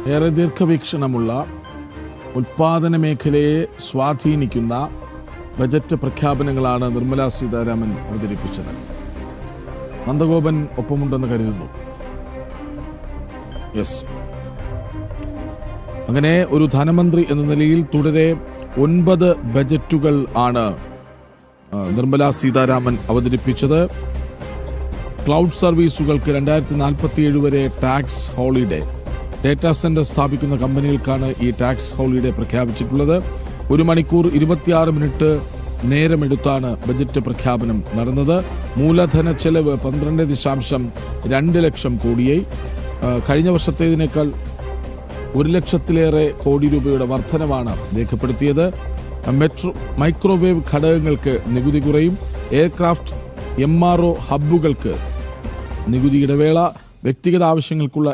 ഏറെ ദീർഘവീക്ഷണമുള്ള ഉൽപാദന മേഖലയെ സ്വാധീനിക്കുന്ന ബജറ്റ് പ്രഖ്യാപനങ്ങളാണ് നിർമ്മലാ സീതാരാമൻ അവതരിപ്പിച്ചത്. നന്ദഗോപൻ ഒപ്പമുണ്ടെന്ന് കരുതുന്നു. അങ്ങനെ ഒരു ധനമന്ത്രി എന്ന നിലയിൽ തുടരെ 9 ബജറ്റുകൾ ആണ് നിർമ്മലാ സീതാരാമൻ അവതരിപ്പിച്ചത്. ക്ലൗഡ് സർവീസുകൾക്ക് 2047 വരെ ടാക്സ് ഹോളിഡേ. ഡേറ്റാ സെന്റർ സ്ഥാപിക്കുന്ന കമ്പനികൾക്കാണ് ഈ ടാക്സ് ഹോളിഡേ പ്രഖ്യാപിച്ചിട്ടുള്ളത്. 1 മണിക്കൂർ 26 മിനിറ്റ് നേരമെടുത്താണ് ബജറ്റ് പ്രഖ്യാപനം നടന്നത്. മൂലധന ചെലവ് 12.2 ലക്ഷം കോടിയായി. കഴിഞ്ഞ വർഷത്തേതിനേക്കാൾ 1 ലക്ഷത്തിലേറെ കോടി രൂപയുടെ വർധനവാണ് രേഖപ്പെടുത്തിയത്. മൈക്രോവേവ് ഘടകങ്ങൾക്ക് നികുതി കുറയും. എയർക്രാഫ്റ്റ് MRO ഹബ്ബുകൾക്ക് നികുതി ഇടവേള. വ്യക്തിഗത ആവശ്യങ്ങൾക്കുള്ള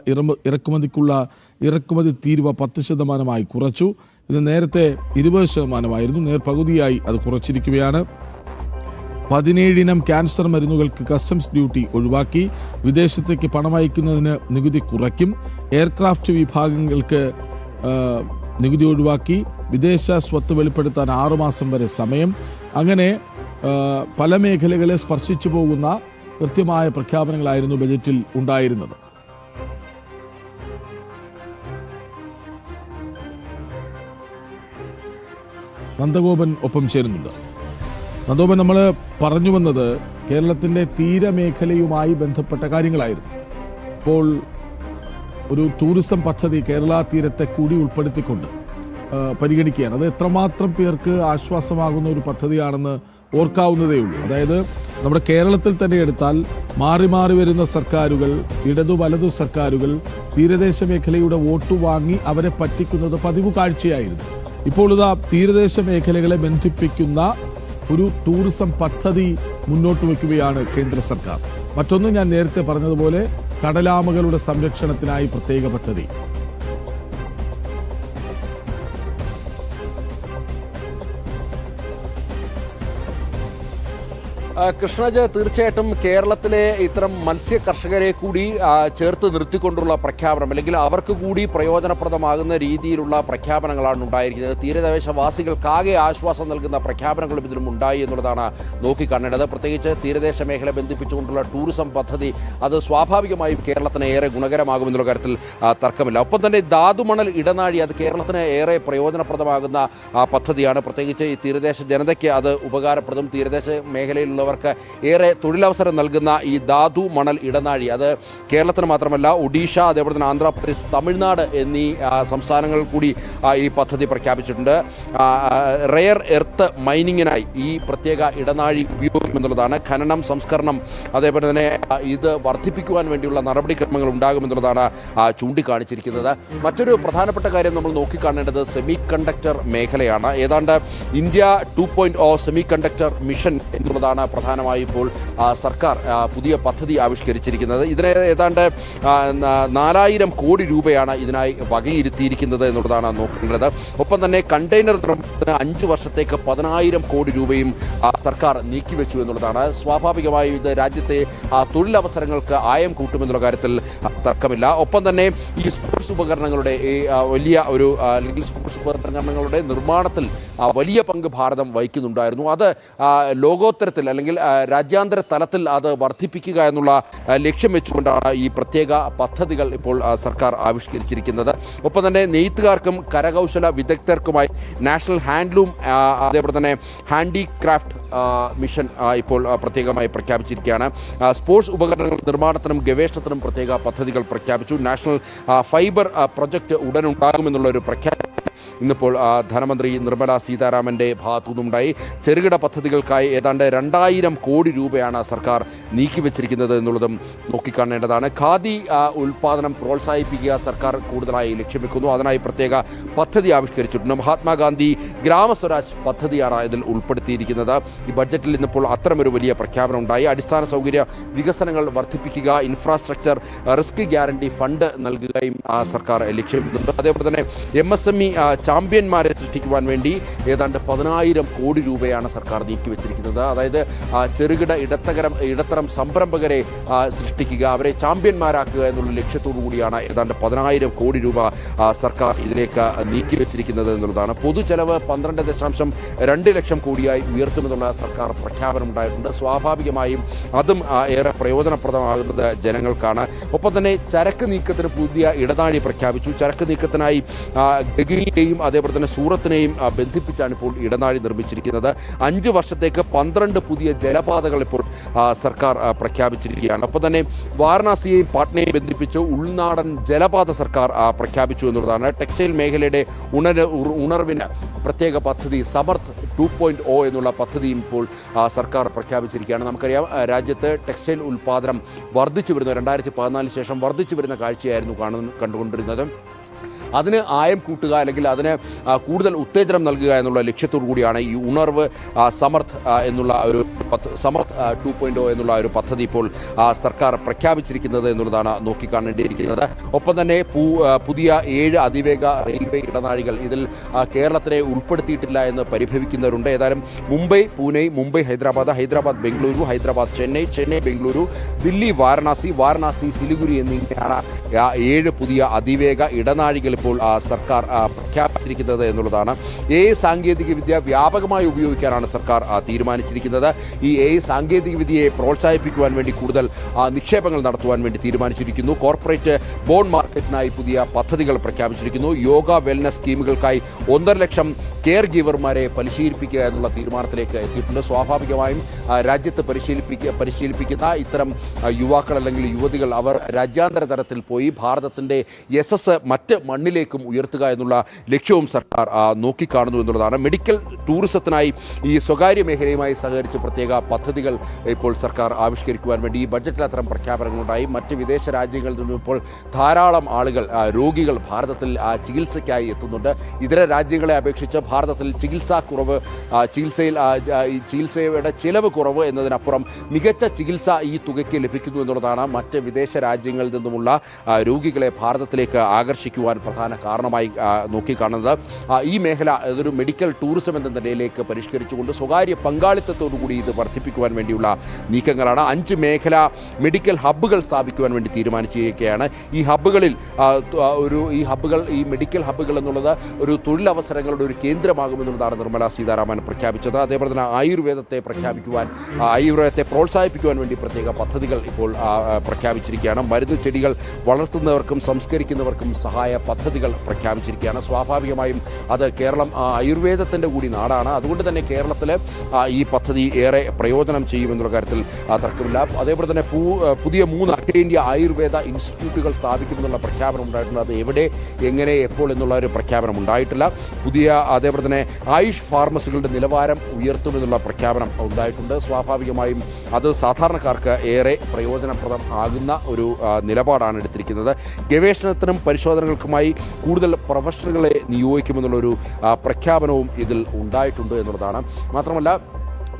ഇറക്കുമതി തീരുവ 10% കുറച്ചു. ഇത് നേരത്തെ 20% നേർപകുതിയായി അത് കുറച്ചിരിക്കുകയാണ്. 17 ഇനം ക്യാൻസർ മരുന്നുകൾക്ക് കസ്റ്റംസ് ഡ്യൂട്ടി ഒഴിവാക്കി. വിദേശത്തേക്ക് പണം അയക്കുന്നതിന് നികുതി കുറയ്ക്കും. എയർക്രാഫ്റ്റ് വിഭാഗങ്ങൾക്ക് നികുതി ഒഴിവാക്കി. വിദേശ സ്വത്ത് വെളിപ്പെടുത്താൻ 6 മാസം വരെ സമയം. അങ്ങനെ പല മേഖലകളെ സ്പർശിച്ചു പോകുന്ന കൃത്യമായ പ്രഖ്യാപനങ്ങളായിരുന്നു ബജറ്റിൽ ഉണ്ടായിരുന്നത്. നന്ദഗോപൻ ഒപ്പം ചേരുന്നുണ്ട്. നന്ദഗോപൻ, നമ്മൾ പറഞ്ഞു വന്നത് കേരളത്തിൻ്റെ തീരമേഖലയുമായി ബന്ധപ്പെട്ട കാര്യങ്ങളായിരുന്നു. ഇപ്പോൾ ഒരു ടൂറിസം പദ്ധതി കേരള തീരത്തെ കൂടി ഉൾപ്പെടുത്തിക്കൊണ്ട് പരിഗണിക്കുകയാണ്. അത് എത്രമാത്രം പേർക്ക് ആശ്വാസമാകുന്ന ഒരു പദ്ധതിയാണെന്ന് ഓർക്കാവുന്നതേ ഉള്ളൂ. അതായത് നമ്മുടെ കേരളത്തിൽ തന്നെ എടുത്താൽ മാറി മാറി വരുന്ന സർക്കാരുകൾ, ഇടതു വലതു സർക്കാരുകൾ തീരദേശ മേഖലയുടെ വോട്ട് വാങ്ങി അവരെ പറ്റിക്കുന്നത് പതിവ് കാഴ്ചയായിരുന്നു. ഇപ്പോൾ ഇതാ തീരദേശ മേഖലകളെ ബന്ധിപ്പിക്കുന്ന ഒരു ടൂറിസം പദ്ധതി മുന്നോട്ട് വയ്ക്കുകയാണ് കേന്ദ്ര സർക്കാർ. മറ്റൊന്ന്, ഞാൻ നേരത്തെ പറഞ്ഞതുപോലെ കടലാമകളുടെ സംരക്ഷണത്തിനായി പ്രത്യേക പദ്ധതി. കൃഷ്ണജ്, തീർച്ചയായിട്ടും കേരളത്തിലെ ഇത്തരം മത്സ്യ കർഷകരെ കൂടി ചേർത്ത് നിർത്തിക്കൊണ്ടുള്ള പ്രഖ്യാപനം, അല്ലെങ്കിൽ അവർക്ക് കൂടി പ്രയോജനപ്രദമാകുന്ന രീതിയിലുള്ള പ്രഖ്യാപനങ്ങളാണ് ഉണ്ടായിരിക്കുന്നത്. തീരദേശവാസികൾക്കാകെ ആശ്വാസം നൽകുന്ന പ്രഖ്യാപനങ്ങളും ഇതിലും ഉണ്ടായി എന്നുള്ളതാണ് നോക്കിക്കാണേണ്ടത്. പ്രത്യേകിച്ച് തീരദേശ മേഖല ബന്ധിപ്പിച്ചുകൊണ്ടുള്ള ടൂറിസം പദ്ധതി അത് സ്വാഭാവികമായും കേരളത്തിന് ഏറെ ഗുണകരമാകുമെന്നുള്ള കാര്യത്തിൽ തർക്കമില്ല. ഒപ്പം തന്നെ ധാതുമണൽ ഇടനാഴി അത് കേരളത്തിന് ഏറെ പ്രയോജനപ്രദമാകുന്ന പദ്ധതിയാണ്. പ്രത്യേകിച്ച് ഈ തീരദേശ ജനതയ്ക്ക് അത് ഉപകാരപ്രദം. തീരദേശ മേഖലയിലുള്ള ഏറെ തൊഴിലവസരം നൽകുന്ന ഈ ധാതു മണൽ ഇടനാഴി അത് കേരളത്തിന് മാത്രമല്ല ഒഡീഷ, അതേപോലെ തന്നെ ആന്ധ്രാപ്രദേശ്, തമിഴ്നാട് എന്നീ സംസ്ഥാനങ്ങളിൽ കൂടി ഈ പദ്ധതി പ്രഖ്യാപിച്ചിട്ടുണ്ട്. റെയർ എർത്ത് മൈനിങ്ങിനായി ഈ പ്രത്യേക ഇടനാഴി ഉപയോഗിക്കുമെന്നുള്ളതാണ്. ഖനനം, സംസ്കരണം, അതേപോലെ തന്നെ ഇത് വർദ്ധിപ്പിക്കുവാൻ വേണ്ടിയുള്ള നടപടിക്രമങ്ങൾ ഉണ്ടാകുമെന്നുള്ളതാണ് ചൂണ്ടിക്കാണിച്ചിരിക്കുന്നത്. മറ്റൊരു പ്രധാനപ്പെട്ട കാര്യം നമ്മൾ നോക്കിക്കാണേണ്ടത് സെമി കണ്ടക്ടർ മേഖലയാണ്. ഏതാണ്ട് ഇന്ത്യ 2.0 സെമി കണ്ടക്ടർ മിഷൻ എന്നുള്ളതാണ് പ്രധാനമായി ഇപ്പോൾ സർക്കാർ പുതിയ പദ്ധതി ആവിഷ്കരിച്ചിരിക്കുന്നത്. ഇതിന് ഏതാണ്ട് 4000 കോടി രൂപയാണ് ഇതിനായി വകയിരുത്തിയിരിക്കുന്നത് എന്നുള്ളതാണ് നോക്കേണ്ടത്. ഒപ്പം തന്നെ കണ്ടെയ്നർ നിർമ്മാണത്തിന് 5 വർഷത്തേക്ക് 10,000 കോടി രൂപയും സർക്കാർ നീക്കിവെച്ചു എന്നുള്ളതാണ്. സ്വാഭാവികമായും ഇത് രാജ്യത്തെ തൊഴിലവസരങ്ങൾക്ക് ആയം കൂട്ടുമെന്നുള്ള കാര്യത്തിൽ തർക്കമില്ല. ഒപ്പം തന്നെ ഈ സ്പോർട്സ് ഉപകരണങ്ങളുടെ വലിയ ഒരു അല്ലെങ്കിൽ സ്പോർട്സ് ഉപകരണങ്ങളുടെ നിർമ്മാണത്തിൽ വലിയ പങ്ക് ഭാരതം വഹിക്കുന്നുണ്ടായിരുന്നു. അത് ലോകോത്തരത്തിൽ അല്ലെങ്കിൽ രാജ്യാന്തര തലത്തിൽ അത് വർദ്ധിപ്പിക്കുക എന്നുള്ള ലക്ഷ്യം വെച്ചുകൊണ്ടാണ് ഈ പ്രത്യേക പദ്ധതികൾ ഇപ്പോൾ സർക്കാർ ആവിഷ്കരിച്ചിരിക്കുന്നത്. ഒപ്പം തന്നെ നെയ്ത്തുകാർക്കും കരകൗശല വിദഗ്ധർക്കുമായി നാഷണൽ ഹാൻഡ്ലൂം, അതേപോലെ തന്നെ ഹാൻഡിക്രാഫ്റ്റ് മിഷൻ ഇപ്പോൾ പ്രത്യേകമായി പ്രഖ്യാപിച്ചിരിക്കുകയാണ്. സ്പോർട്സ് ഉപകരണങ്ങൾ നിർമ്മാണത്തിനും ഗവേഷണത്തിനും പ്രത്യേക പദ്ധതികൾ പ്രഖ്യാപിച്ചു. നാഷണൽ ഫൈബർ പ്രൊജക്ട് ഉടനുണ്ടാകുമെന്നുള്ള ഒരു പ്രഖ്യാപനം ഇന്നിപ്പോൾ ധനമന്ത്രി നിർമ്മലാ സീതാരാമൻ്റെ ഭാഗത്തു നിന്നുണ്ടായി. ചെറുകിട പദ്ധതികൾക്കായി ഏതാണ്ട് 2000 കോടി രൂപയാണ് സർക്കാർ നീക്കിവെച്ചിരിക്കുന്നത് എന്നുള്ളതും നോക്കിക്കാണേണ്ടതാണ്. ഖാദി ഉൽപ്പാദനം പ്രോത്സാഹിപ്പിക്കുക സർക്കാർ കൂടുതലായി ലക്ഷ്യം വെക്കുന്നു. അതിനായി പ്രത്യേക പദ്ധതി ആവിഷ്കരിച്ചിട്ടുണ്ട്. മഹാത്മാഗാന്ധി ഗ്രാമസ്വരാജ് പദ്ധതിയാണ് ഇതിൽ ഉൾപ്പെടുത്തിയിരിക്കുന്നത്. ഈ ബഡ്ജറ്റിൽ ഇന്നിപ്പോൾ അത്തരമൊരു വലിയ പ്രഖ്യാപനം ഉണ്ടായി. അടിസ്ഥാന സൗകര്യ വികസനങ്ങൾ വർദ്ധിപ്പിക്കുക, ഇൻഫ്രാസ്ട്രക്ചർ റിസ്ക് ഗ്യാരണ്ടി ഫണ്ട് നൽകുകയും സർക്കാർ ലക്ഷ്യമിടുന്നുണ്ട്. അതേപോലെ തന്നെ MSME ചാമ്പ്യന്മാരെ സൃഷ്ടിക്കുവാൻ വേണ്ടി ഏതാണ്ട് 10,000 കോടി രൂപയാണ് സർക്കാർ നീക്കിവെച്ചിരിക്കുന്നത്. അതായത് ചെറുകിട ഇടത്തരം സംരംഭകരെ സൃഷ്ടിക്കുക, അവരെ ചാമ്പ്യന്മാരാക്കുക എന്നുള്ള ലക്ഷ്യത്തോടു കൂടിയാണ് ഏതാണ്ട് 10,000 കോടി രൂപ സർക്കാർ ഇതിലേക്ക് നീക്കിവെച്ചിരിക്കുന്നത് എന്നുള്ളതാണ്. പൊതുചെലവ് 12.2 ലക്ഷം കോടിയായി ഉയർത്തുമെന്നുള്ള സർക്കാർ പ്രഖ്യാപനം ഉണ്ടായിട്ടുണ്ട്. സ്വാഭാവികമായും അതും ഏറെ പ്രയോജനപ്രദമാകുന്നത് ജനങ്ങൾക്കാണ്. ഒപ്പം തന്നെ ചരക്ക് നീക്കത്തിന് പുതിയ ഇടനാഴി പ്രഖ്യാപിച്ചു. ചരക്ക് നീക്കത്തിനായി ഗഗനിയെയും അതേപോലെ തന്നെ സൂറത്തിനെയും ബന്ധിപ്പിച്ചാണ് ഇപ്പോൾ ഇടനാഴി നിർമ്മിച്ചിരിക്കുന്നത്. 5 വർഷത്തേക്ക് 12 പുതിയ ജലപാതകൾ ഇപ്പോൾ സർക്കാർ പ്രഖ്യാപിച്ചിരിക്കുകയാണ്. ഒപ്പം തന്നെ വാരണാസിയെയും പാട്നയെയും ബന്ധിപ്പിച്ച് ഉൾനാടൻ ജലപാത സർക്കാർ പ്രഖ്യാപിച്ചു എന്നുള്ളതാണ്. ടെക്സ്റ്റൈൽ മേഖലയുടെ ഉണർവിന് പ്രത്യേക പദ്ധതി സമർത്ഥ് 2.0 എന്നുള്ള പദ്ധതിയും ഇപ്പോൾ സർക്കാർ പ്രഖ്യാപിച്ചിരിക്കുകയാണ്. നമുക്കറിയാം, രാജ്യത്ത് ടെക്സ്റ്റൈൽ ഉൽപ്പാദനം വർദ്ധിച്ചു വരുന്ന 2014 ശേഷം വർദ്ധിച്ചു വരുന്ന കാഴ്ചയായിരുന്നു കണ്ടുകൊണ്ടിരുന്നത്. അതിന് ആയം കൂട്ടുക അല്ലെങ്കിൽ അതിന് കൂടുതൽ ഉത്തേജനം നൽകുക എന്നുള്ള ലക്ഷ്യത്തോടു കൂടിയാണ് ഈ ഉണർവ് സമർത്ഥ് എന്നുള്ള ഒരു സമർത്ഥ് 2.0 എന്നുള്ള ഒരു പദ്ധതി ഇപ്പോൾ സർക്കാർ പ്രഖ്യാപിച്ചിരിക്കുന്നത് എന്നുള്ളതാണ് നോക്കിക്കാണേണ്ടിയിരിക്കുന്നത്. ഒപ്പം തന്നെ പുതിയ 7 അതിവേഗ റെയിൽവേ ഇടനാഴികൾ ഇതിൽ കേരളത്തിനെ ഉൾപ്പെടുത്തിയിട്ടില്ല എന്ന് പരിഭവിക്കുന്നവരുണ്ട്. ഏതായാലും മുംബൈ പൂനെ, മുംബൈ ഹൈദരാബാദ്, ഹൈദരാബാദ് ബംഗളൂരു, ഹൈദരാബാദ് ചെന്നൈ, ചെന്നൈ ബംഗളൂരു, ദില്ലി വാരണാസി, വാരണാസി സിലിഗുരി എന്നിങ്ങനെയാണ് 7 പുതിയ അതിവേഗ ഇടനാഴികൾ ഇപ്പോൾ സർക്കാർ പ്രഖ്യാപിച്ചിരിക്കുന്നത് എന്നുള്ളതാണ്. AI സാങ്കേതികവിദ്യ വ്യാപകമായി ഉപയോഗിക്കാനാണ് സർക്കാർ തീരുമാനിച്ചിരിക്കുന്നത്. ഈ AI സാങ്കേതികവിദ്യയെ പ്രോത്സാഹിപ്പിക്കുവാൻ വേണ്ടി കൂടുതൽ നിക്ഷേപങ്ങൾ നടത്തുവാൻ വേണ്ടി തീരുമാനിച്ചിരിക്കുന്നു. കോർപ്പറേറ്റ് ബോണ്ട് മാർക്കറ്റിനായി പുതിയ പദ്ധതികൾ പ്രഖ്യാപിച്ചിരിക്കുന്നു. യോഗ വെൽനസ് സ്കീമുകൾക്കായി 1.5 ലക്ഷം കെയർ ഗീവർമാരെ പരിശീലിപ്പിക്കുക എന്നുള്ള തീരുമാനത്തിലേക്ക് എത്തിയിട്ടുണ്ട്. സ്വാഭാവികമായും രാജ്യത്ത് പരിശീലിപ്പിക്കുന്ന ഇത്തരം യുവാക്കൾ അല്ലെങ്കിൽ യുവതികൾ അവർ രാജ്യാന്തര തലത്തിൽ പോയി ഭാരതത്തിൻ്റെ യശസ് മറ്റ് മണ്ണിലേക്കും ഉയർത്തുക എന്നുള്ള ലക്ഷ്യവും സർക്കാർ നോക്കിക്കാണുന്നു എന്നുള്ളതാണ്. മെഡിക്കൽ ടൂറിസത്തിനായി ഈ സ്വകാര്യ മേഖലയുമായി സഹകരിച്ച് പ്രത്യേക പദ്ധതികൾ ഇപ്പോൾ സർക്കാർ ആവിഷ്കരിക്കുവാൻ വേണ്ടി ഈ ബഡ്ജറ്റിൽ അത്തരം പ്രഖ്യാപനങ്ങളുണ്ടായി. മറ്റ് വിദേശ രാജ്യങ്ങളിൽ നിന്നും ഇപ്പോൾ ധാരാളം ആളുകൾ രോഗികൾ ഭാരതത്തിൽ ചികിത്സയ്ക്കായി എത്തുന്നുണ്ട്. ഇതര രാജ്യങ്ങളെ അപേക്ഷിച്ച് ഭാരതത്തിൽ ചികിത്സയുടെ ചിലവ് കുറവ് എന്നതിനപ്പുറം മികച്ച ചികിത്സ ഈ തുകയ്ക്ക് ലഭിക്കുന്നു എന്നുള്ളതാണ് മറ്റ് വിദേശ രാജ്യങ്ങളിൽ നിന്നുമുള്ള രോഗികളെ ഭാരതത്തിലേക്ക് ആകർഷിക്കുവാൻ പ്രധാന കാരണമായി നോക്കിക്കാണുന്നത്. ഈ മേഖല ഇതൊരു മെഡിക്കൽ ടൂറിസം എന്ന നിലയിലേക്ക് പരിഷ്കരിച്ചുകൊണ്ട് സ്വകാര്യ പങ്കാളിത്തത്തോടുകൂടി ഇത് വർദ്ധിപ്പിക്കുവാൻ വേണ്ടിയുള്ള നീക്കങ്ങളാണ്. 5 മേഖല മെഡിക്കൽ ഹബ്ബുകൾ സ്ഥാപിക്കുവാൻ വേണ്ടി തീരുമാനിച്ചിരിക്കുകയാണ്. ഈ മെഡിക്കൽ ഹബ്ബുകൾ എന്നുള്ളത് ഒരു തൊഴിലവസരങ്ങളുടെ ഒരു കേന്ദ്രമാകുമെന്നുള്ളതാണ് നിർമ്മലാ സീതാരാമൻ പ്രഖ്യാപിച്ചത്. അതേപോലെ തന്നെ ആയുർവേദത്തെ പ്രോത്സാഹിപ്പിക്കുവാൻ വേണ്ടി പ്രത്യേക പദ്ധതികൾ ഇപ്പോൾ പ്രഖ്യാപിച്ചിരിക്കുകയാണ്. മരുന്ന് ചെടികൾ വളർത്തുന്നവർക്കും സംസ്കരിക്കുന്നവർക്കും സഹായ പദ്ധതികൾ പ്രഖ്യാപിച്ചിരിക്കുകയാണ്. സ്വാഭാവികമായും അത് കേരളം ആയുർവേദത്തിൻ്റെ കൂടി നാടാണ്. അതുകൊണ്ട് തന്നെ കേരളത്തിൽ ഈ പദ്ധതി ഏറെ പ്രയോജനം ചെയ്യുമെന്നുള്ള കാര്യത്തിൽ തർക്കമില്ല. അതേപോലെ തന്നെ പുതിയ 3 അഖിലേന്ത്യാ ആയുർവേദ ഇൻസ്റ്റിറ്റ്യൂട്ടുകൾ സ്ഥാപിക്കുമെന്നുള്ള പ്രഖ്യാപനം ഉണ്ടായിട്ടുണ്ട്. അത് എവിടെ, എങ്ങനെ, എപ്പോൾ എന്നുള്ള ഒരു പ്രഖ്യാപനം ഉണ്ടായിട്ടില്ല. അതേപോലെ തന്നെ ആയുഷ് ഫാർമസികളുടെ നിലവാരം ഉയർത്തുമെന്നുള്ള പ്രഖ്യാപനം ഉണ്ടായിട്ടുണ്ട്. സ്വാഭാവികമായും അത് സാധാരണക്കാർക്ക് ഏറെ പ്രയോജനപ്രദം ആകുന്ന ഒരു നിലപാടാണ് എടുത്തിരിക്കുന്നത്. ഗവേഷണത്തിനും പരിശോധനകൾക്കുമായി കൂടുതൽ പ്രൊഫഷണലുകളെ നിയോഗിക്കുമെന്നുള്ളൊരു പ്രഖ്യാപനവും ഇതിൽ ഉണ്ടായിട്ടുണ്ട് എന്നുള്ളതാണ്. മാത്രമല്ല,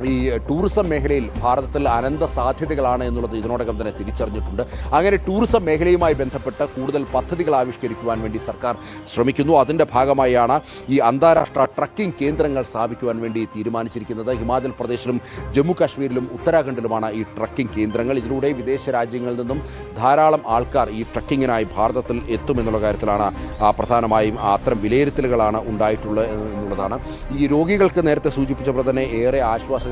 ഈ ടൂറിസം മേഖലയിൽ ഭാരതത്തിൽ അനന്ത സാധ്യതകളാണ് എന്നുള്ളത് ഇതിനോടകം തന്നെ തിരിച്ചറിഞ്ഞിട്ടുണ്ട്. അങ്ങനെ ടൂറിസം മേഖലയുമായി ബന്ധപ്പെട്ട കൂടുതൽ പദ്ധതികൾ ആവിഷ്കരിക്കുവാൻ വേണ്ടി സർക്കാർ ശ്രമിക്കുന്നു. അതിൻ്റെ ഭാഗമായാണ് ഈ അന്താരാഷ്ട്ര ട്രക്കിംഗ് കേന്ദ്രങ്ങൾ സ്ഥാപിക്കുവാൻ വേണ്ടി തീരുമാനിച്ചിരിക്കുന്നത്. ഹിമാചൽ പ്രദേശിലും ജമ്മു കാശ്മീരിലും ഉത്തരാഖണ്ഡിലുമാണ് ഈ ട്രക്കിംഗ് കേന്ദ്രങ്ങൾ. ഇതിലൂടെ വിദേശ രാജ്യങ്ങളിൽ നിന്നും ധാരാളം ആൾക്കാർ ഈ ട്രക്കിങ്ങിനായി ഭാരതത്തിൽ എത്തുമെന്നുള്ള കാര്യത്തിലാണ് പ്രധാനമായും അത്തരം വിലയിരുത്തലുകളാണ് ഉണ്ടായിട്ടുള്ളത് എന്നുള്ളതാണ്. ഈ രോഗികൾക്ക് നേരത്തെ സൂചിപ്പിച്ച പോലെ തന്നെ ഏറെ ആശ്വാസകരമാകുന്ന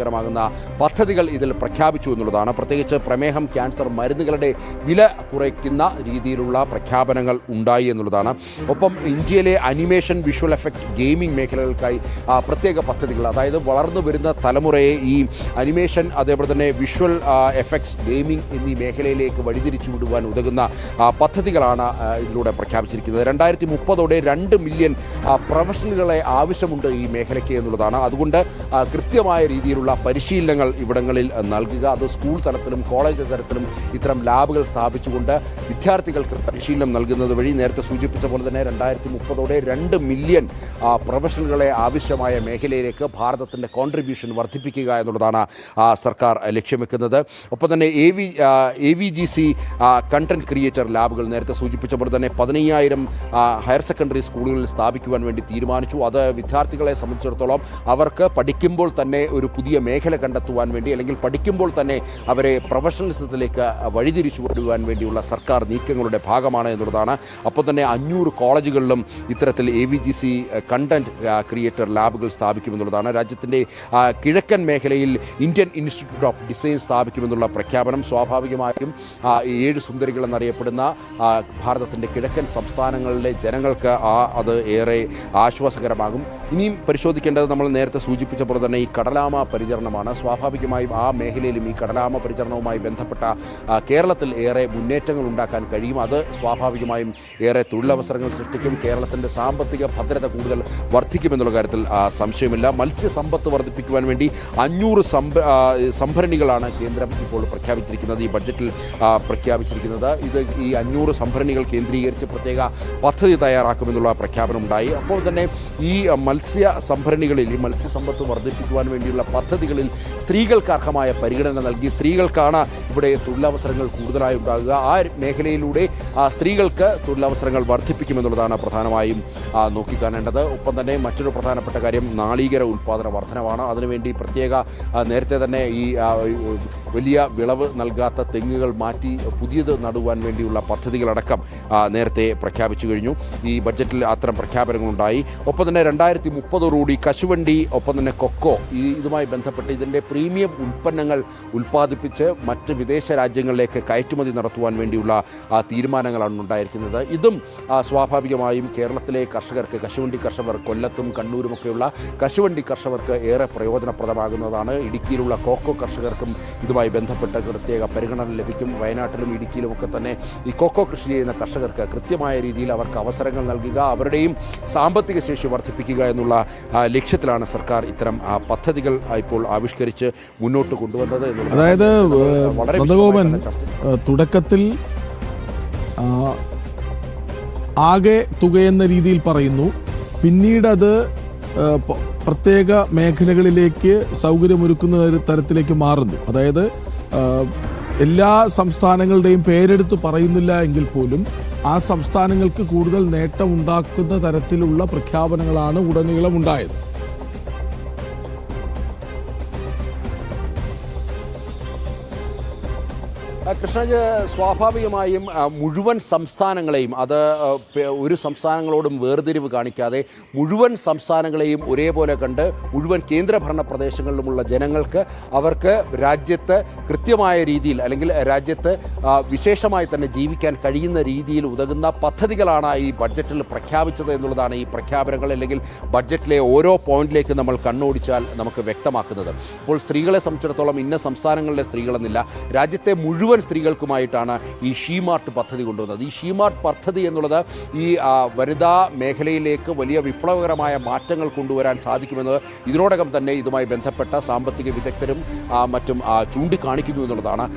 പദ്ധതികൾ ഇതിൽ പ്രഖ്യാപിച്ചു എന്നുള്ളതാണ്. പ്രത്യേകിച്ച് പ്രമേഹം, ക്യാൻസർ മരുന്നുകളുടെ വില കുറയ്ക്കുന്ന രീതിയിലുള്ള പ്രഖ്യാപനങ്ങൾ ഉണ്ടായി എന്നുള്ളതാണ്. ഒപ്പം ഇന്ത്യയിലെ അനിമേഷൻ, വിഷ്വൽ എഫക്റ്റ്, ഗെയിമിംഗ് മേഖലകൾക്കായി പ്രത്യേക പദ്ധതികൾ, അതായത് വളർന്നു വരുന്ന തലമുറയെ ഈ അനിമേഷൻ, അതേപോലെ തന്നെ വിഷ്വൽ എഫക്ട്സ്, ഗെയിമിംഗ് എന്നീ മേഖലയിലേക്ക് വഴിതിരിച്ചു വിടുവാൻ ഉതകുന്ന പദ്ധതികളാണ് ഇതിലൂടെ പ്രഖ്യാപിച്ചിരിക്കുന്നത്. 2030 2 മില്യൺ പ്രൊഫഷണലുകളെ ആവശ്യമുണ്ട് ഈ മേഖലയ്ക്ക് എന്നുള്ളതാണ്. അതുകൊണ്ട് കൃത്യമായ രീതിയിൽ രീതിയിലുള്ള പരിശീലനങ്ങൾ ഇവിടങ്ങളിൽ നൽകുക. അത് സ്കൂൾ തലത്തിലും കോളേജ് തലത്തിലും ഇത്തരം ലാബുകൾ സ്ഥാപിച്ചുകൊണ്ട് വിദ്യാർത്ഥികൾക്ക് പരിശീലനം നൽകുന്നത് വഴി നേരത്തെ സൂചിപ്പിച്ച പോലെ തന്നെ 2030 2 മില്യൺ പ്രൊഫഷണലുകളെ ആവശ്യമായ മേഖലയിലേക്ക് ഭാരതത്തിൻ്റെ കോൺട്രിബ്യൂഷൻ വർദ്ധിപ്പിക്കുക എന്നുള്ളതാണ് സർക്കാർ ലക്ഷ്യം വെക്കുന്നത്. ഒപ്പം തന്നെ AVGC കണ്ടന്റ് ക്രിയേറ്റർ ലാബുകൾ നേരത്തെ സൂചിപ്പിച്ച പോലെ തന്നെ 15,000 ഹയർ സെക്കൻഡറി സ്കൂളുകളിൽ സ്ഥാപിക്കുവാൻ വേണ്ടി തീരുമാനിച്ചു. അത് വിദ്യാർത്ഥികളെ സംബന്ധിച്ചിടത്തോളം അവർക്ക് പഠിക്കുമ്പോൾ തന്നെ ഒരു പുതിയ മേഖല കണ്ടെത്തുവാൻ വേണ്ടി, അല്ലെങ്കിൽ പഠിക്കുമ്പോൾ തന്നെ അവരെ പ്രൊഫഷണലിസത്തിലേക്ക് വഴിതിരിച്ചു വിടുവാൻ വേണ്ടിയുള്ള സർക്കാർ നീക്കങ്ങളുടെ ഭാഗമാണ് എന്നുള്ളതാണ്. അപ്പോൾ തന്നെ 500 കോളേജുകളിലും ഇത്തരത്തിൽ AVGC കണ്ടന്റ് ക്രിയേറ്റർ ലാബുകൾ സ്ഥാപിക്കുമെന്നുള്ളതാണ്. രാജ്യത്തിൻ്റെ കിഴക്കൻ മേഖലയിൽ ഇന്ത്യൻ ഇൻസ്റ്റിറ്റ്യൂട്ട് ഓഫ് ഡിസൈൻ സ്ഥാപിക്കുമെന്നുള്ള പ്രഖ്യാപനം സ്വാഭാവികമായും 7 സുന്ദരികൾ എന്നറിയപ്പെടുന്ന ഭാരതത്തിൻ്റെ കിഴക്കൻ സംസ്ഥാനങ്ങളിലെ ജനങ്ങൾക്ക് അത് ഏറെ ആശ്വാസകരമാകും. ഇനിയും പരിശോധിക്കേണ്ടത് നമ്മൾ നേരത്തെ സൂചിപ്പിച്ച പോലെ തന്നെ ഈ കടലാമ പരിചരണമാണ്. സ്വാഭാവികമായും ആ മേഖലയിലും ഈ കടലാമ പരിചരണവുമായി ബന്ധപ്പെട്ട കേരളത്തിൽ ഏറെ മുന്നേറ്റങ്ങൾ ഉണ്ടാക്കാൻ കഴിയും. അത് സ്വാഭാവികമായും ഏറെ തൊഴിലവസരങ്ങൾ സൃഷ്ടിക്കും. കേരളത്തിൻ്റെ സാമ്പത്തിക ഭദ്രത കൂടുതൽ വർദ്ധിക്കുമെന്നുള്ള കാര്യത്തിൽ സംശയമില്ല. മത്സ്യസമ്പത്ത് വർദ്ധിപ്പിക്കുവാൻ വേണ്ടി 500 സംഭരണികളാണ് കേന്ദ്രം ഇപ്പോൾ പ്രഖ്യാപിച്ചിരിക്കുന്നത്, ഈ ബഡ്ജറ്റിൽ പ്രഖ്യാപിച്ചിരിക്കുന്നത്. ഈ 500 സംഭരണികൾ കേന്ദ്രീകരിച്ച് പ്രത്യേക പദ്ധതി തയ്യാറാക്കുമെന്നുള്ള പ്രഖ്യാപനമുണ്ടായി. അപ്പോൾ തന്നെ ഈ മത്സ്യ സംഭരണികളിൽ ഈ മത്സ്യസമ്പത്ത് വർദ്ധിപ്പിക്കുവാൻ വേണ്ടിയുള്ള പദ്ധതികളിൽ സ്ത്രീകൾക്ക് അർഹമായ പരിഗണന നൽകി സ്ത്രീകൾക്കാണ് ഇവിടെ തൊഴിലവസരങ്ങൾ കൂടുതലായി ഉണ്ടാകുക. ആ മേഖലയിലൂടെ സ്ത്രീകൾക്ക് തൊഴിലവസരങ്ങൾ വർദ്ധിപ്പിക്കുമെന്നുള്ളതാണ് പ്രധാനമായും നോക്കിക്കാണേണ്ടത്. ഒപ്പം തന്നെ മറ്റൊരു പ്രധാനപ്പെട്ട കാര്യം നാളികേര ഉൽപ്പാദന വർധനവാണ്. അതിനുവേണ്ടി പ്രത്യേക നേരത്തെ തന്നെ ഈ വലിയ വിളവ് നൽകാത്ത തെങ്ങുകൾ മാറ്റി പുതിയത് നടുവാൻ വേണ്ടിയുള്ള പദ്ധതികളടക്കം നേരത്തെ പ്രഖ്യാപിച്ചു കഴിഞ്ഞു. ഈ ബഡ്ജറ്റിൽ അത്തരം പ്രഖ്യാപനങ്ങളുണ്ടായി. ഒപ്പം തന്നെ 2030 കശുവണ്ടി, ഒപ്പം തന്നെ കൊക്കോ, ഇതുമായി ബന്ധപ്പെട്ട് ഇതിൻ്റെ പ്രീമിയം ഉൽപ്പന്നങ്ങൾ ഉൽപ്പാദിപ്പിച്ച് മറ്റ് വിദേശ രാജ്യങ്ങളിലേക്ക് കയറ്റുമതി നടത്തുവാൻ വേണ്ടിയുള്ള തീരുമാനങ്ങളാണ് ഉണ്ടായിരിക്കുന്നത്. ഇതും സ്വാഭാവികമായും കേരളത്തിലെ കർഷകർക്ക്, കശുവണ്ടി കർഷകർ, കൊല്ലത്തും കണ്ണൂരുമൊക്കെയുള്ള കശുവണ്ടി കർഷകർക്ക് ഏറെ പ്രയോജനപ്രദമാകുന്നതാണ്. ഇടുക്കിയിലുള്ള കോക്കോ കർഷകർക്കും ഇതുമായി ബന്ധപ്പെട്ട് പ്രത്യേക പരിഗണന ലഭിക്കും. വയനാട്ടിലും ഇടുക്കിയിലുമൊക്കെ തന്നെ ഈ കോക്കോ കൃഷി ചെയ്യുന്ന കർഷകർക്ക് കൃത്യമായ രീതിയിൽ അവർക്ക് അവസരങ്ങൾ നൽകുക, അവരുടെയും സാമ്പത്തിക ശേഷി വർദ്ധിപ്പിക്കുക എന്നുള്ള ലക്ഷ്യത്തിലാണ് സർക്കാർ ഇത്തരം പദ്ധതികൾ ഇപ്പോൾ ആവിഷ്കരിച്ച് മുന്നോട്ട് കൊണ്ടുവന്നത്. അതായത് നന്ദഗോപൻ തുടക്കത്തിൽ ആകെ തുകയെന്ന രീതിയിൽ പറയുന്നു, പിന്നീട് അത് പ്രത്യേക മേഖലകളിലേക്ക് സൗകര്യമൊരുക്കുന്ന തരത്തിലേക്ക് മാറുന്നു. അതായത് എല്ലാ സംസ്ഥാനങ്ങളുടെയും പേരെടുത്ത് പറയുന്നില്ല എങ്കിൽ പോലും ആ സംസ്ഥാനങ്ങൾക്ക് കൂടുതൽ നേട്ടം ഉണ്ടാക്കുന്ന തരത്തിലുള്ള പ്രഖ്യാപനങ്ങളാണ് ഉടനീളം ഉണ്ടായത്. കൃഷ്ണജ്, സ്വാഭാവികമായും മുഴുവൻ സംസ്ഥാനങ്ങളെയും, അത് ഒരു സംസ്ഥാനങ്ങളോടും വേർതിരിവ് കാണിക്കാതെ മുഴുവൻ സംസ്ഥാനങ്ങളെയും ഒരേപോലെ കണ്ട് മുഴുവൻ കേന്ദ്രഭരണ പ്രദേശങ്ങളിലുമുള്ള ജനങ്ങൾക്ക് അവർക്ക് രാജ്യത്ത് കൃത്യമായ രീതിയിൽ, അല്ലെങ്കിൽ രാജ്യത്ത് വിശേഷമായി തന്നെ ജീവിക്കാൻ കഴിയുന്ന രീതിയിൽ ഉതകുന്ന പദ്ധതികളാണ് ഈ ബഡ്ജറ്റിൽ പ്രഖ്യാപിച്ചത് എന്നുള്ളതാണ് ഈ പ്രഖ്യാപനങ്ങൾ, അല്ലെങ്കിൽ ബഡ്ജറ്റിലെ ഓരോ പോയിന്റിലേക്ക് നമ്മൾ കണ്ണോടിച്ചാൽ നമുക്ക് വ്യക്തമാക്കുന്നത്. ഇപ്പോൾ സ്ത്രീകളെ സംബന്ധിച്ചിടത്തോളം ഇന്ന സംസ്ഥാനങ്ങളിലെ സ്ത്രീകളെന്നില്ല, രാജ്യത്തെ മുഴുവൻ സ്ത്രീകൾക്കുമായിട്ടാണ് ഈ ഷീമാർട്ട് പദ്ധതി കൊണ്ടുവന്നത്. ഈ ഷീമാർട്ട് പദ്ധതി എന്നുള്ളത് ഈ വനിതാ മേഖലയിലേക്ക് വലിയ വിപ്ലവകരമായ മാറ്റങ്ങൾ കൊണ്ടുവരാൻ സാധിക്കുമെന്ന് ഇതിനോടകം തന്നെ ഇതുമായി ബന്ധപ്പെട്ട സാമ്പത്തിക വിദഗ്ധരും മറ്റും ചൂണ്ടിക്കാണിക്കുന്നു എന്നുള്ളതാണ്.